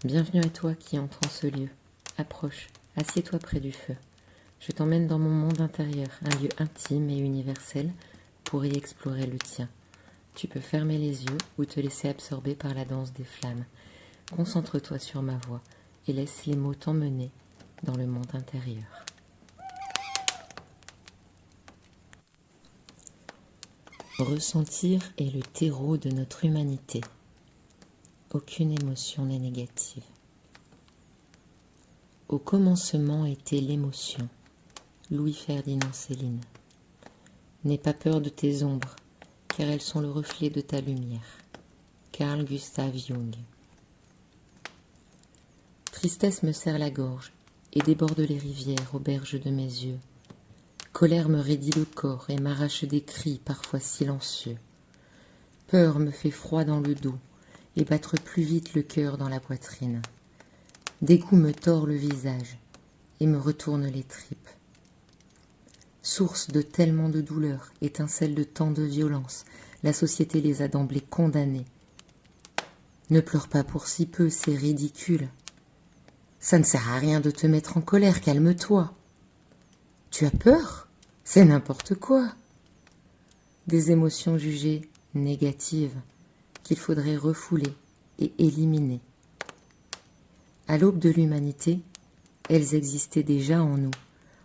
Bienvenue à toi qui entre en ce lieu. Approche, assieds-toi près du feu. Je t'emmène dans mon monde intérieur, un lieu intime et universel pour y explorer le tien. Tu peux fermer les yeux ou te laisser absorber par la danse des flammes. Concentre-toi sur ma voix et laisse les mots t'emmener dans le monde intérieur. Ressentir est le terreau de notre humanité. Aucune émotion n'est négative. Au commencement était l'émotion. Louis-Ferdinand Céline. N'aie pas peur de tes ombres, car elles sont le reflet de ta lumière. Carl Gustav Jung. Tristesse me serre la gorge et déborde les rivières aux berges de mes yeux. Colère me raidit le corps et m'arrache des cris parfois silencieux. Peur me fait froid dans le dos et battre plus vite le cœur dans la poitrine. Dégoût me tord le visage et me retourne les tripes. Source de tellement de douleur, étincelle de tant de violence, la société les a d'emblée condamnés. Ne pleure pas pour si peu, c'est ridicule. Ça ne sert à rien de te mettre en colère, calme-toi. Tu as peur? C'est n'importe quoi. Des émotions jugées négatives qu'il faudrait refouler et éliminer. À l'aube de l'humanité, elles existaient déjà en nous,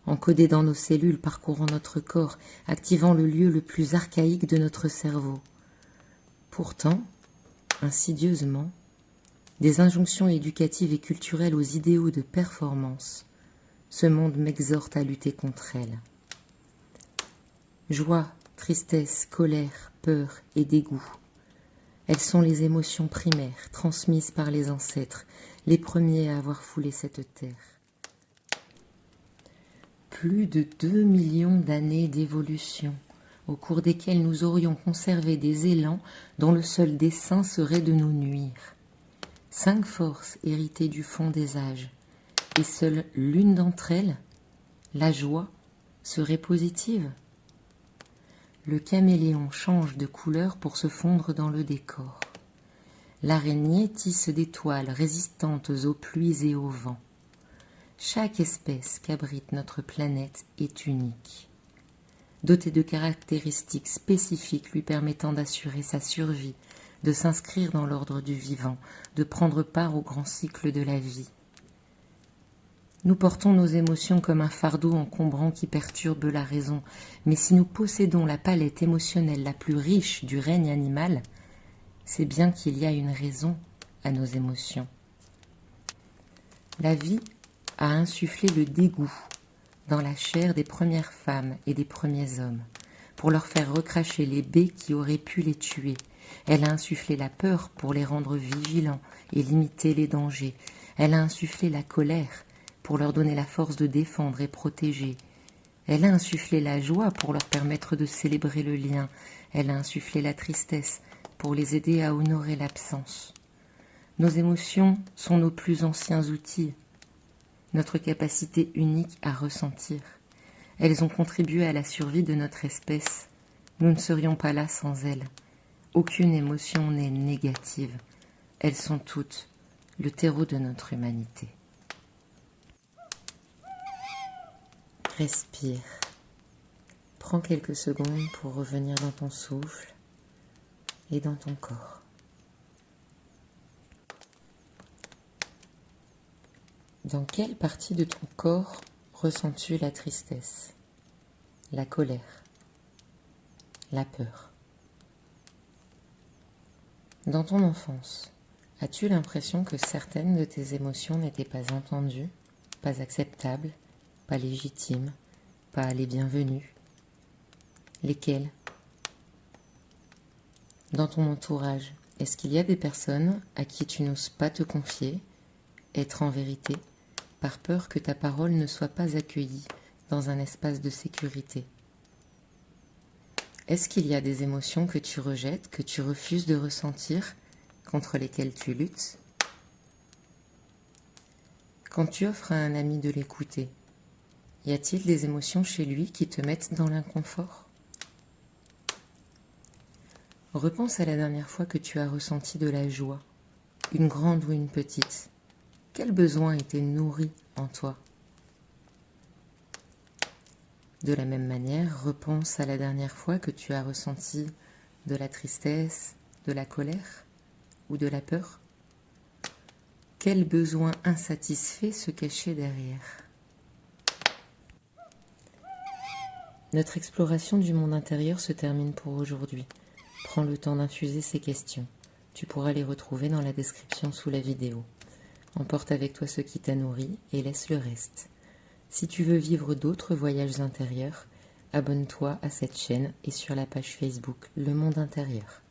encodées dans nos cellules, parcourant notre corps, activant le lieu le plus archaïque de notre cerveau. Pourtant, insidieusement, des injonctions éducatives et culturelles aux idéaux de performance, ce monde m'exhorte à lutter contre elles. Joie, tristesse, colère, peur et dégoût. Elles sont les émotions primaires, transmises par les ancêtres, les premiers à avoir foulé cette terre. Plus de 2 millions d'années d'évolution, au cours desquelles nous aurions conservé des élans dont le seul dessein serait de nous nuire. 5 forces héritées du fond des âges, et seule l'une d'entre elles, la joie, serait positive. Le caméléon change de couleur pour se fondre dans le décor. L'araignée tisse des toiles résistantes aux pluies et aux vents. Chaque espèce qu'abrite notre planète est unique, dotée de caractéristiques spécifiques lui permettant d'assurer sa survie, de s'inscrire dans l'ordre du vivant, de prendre part au grand cycle de la vie. Nous portons nos émotions comme un fardeau encombrant qui perturbe la raison, mais si nous possédons la palette émotionnelle la plus riche du règne animal, c'est bien qu'il y a une raison à nos émotions. La vie a insufflé le dégoût dans la chair des premières femmes et des premiers hommes, pour leur faire recracher les baies qui auraient pu les tuer. Elle a insufflé la peur pour les rendre vigilants et limiter les dangers. Elle a insufflé la colère pour leur donner la force de défendre et protéger. Elle a insufflé la joie pour leur permettre de célébrer le lien. Elle a insufflé la tristesse pour les aider à honorer l'absence. Nos émotions sont nos plus anciens outils, notre capacité unique à ressentir. Elles ont contribué à la survie de notre espèce. Nous ne serions pas là sans elles. Aucune émotion n'est négative. Elles sont toutes le terreau de notre humanité. Respire. Prends quelques secondes pour revenir dans ton souffle et dans ton corps. Dans quelle partie de ton corps ressens-tu la tristesse, la colère, la peur? Dans ton enfance, as-tu l'impression que certaines de tes émotions n'étaient pas entendues, pas acceptables, pas légitimes, pas les bienvenues? Lesquelles? Dans ton entourage, est-ce qu'il y a des personnes à qui tu n'oses pas te confier, être en vérité, par peur que ta parole ne soit pas accueillie dans un espace de sécurité? Est-ce qu'il y a des émotions que tu rejettes, que tu refuses de ressentir, contre lesquelles tu luttes? Quand tu offres à un ami de l'écouter, y a-t-il des émotions chez lui qui te mettent dans l'inconfort? Repense à la dernière fois que tu as ressenti de la joie, une grande ou une petite, Quel besoin était nourri en toi? De la même manière, repense à la dernière fois que tu as ressenti de la tristesse, de la colère ou de la peur. Quel besoin insatisfait se cachait derrière? Notre exploration du monde intérieur se termine pour aujourd'hui. Prends le temps d'infuser ces questions. Tu pourras les retrouver dans la description sous la vidéo. Emporte avec toi ce qui t'a nourri et laisse le reste. Si tu veux vivre d'autres voyages intérieurs, abonne-toi à cette chaîne et sur la page Facebook Le Monde Intérieur.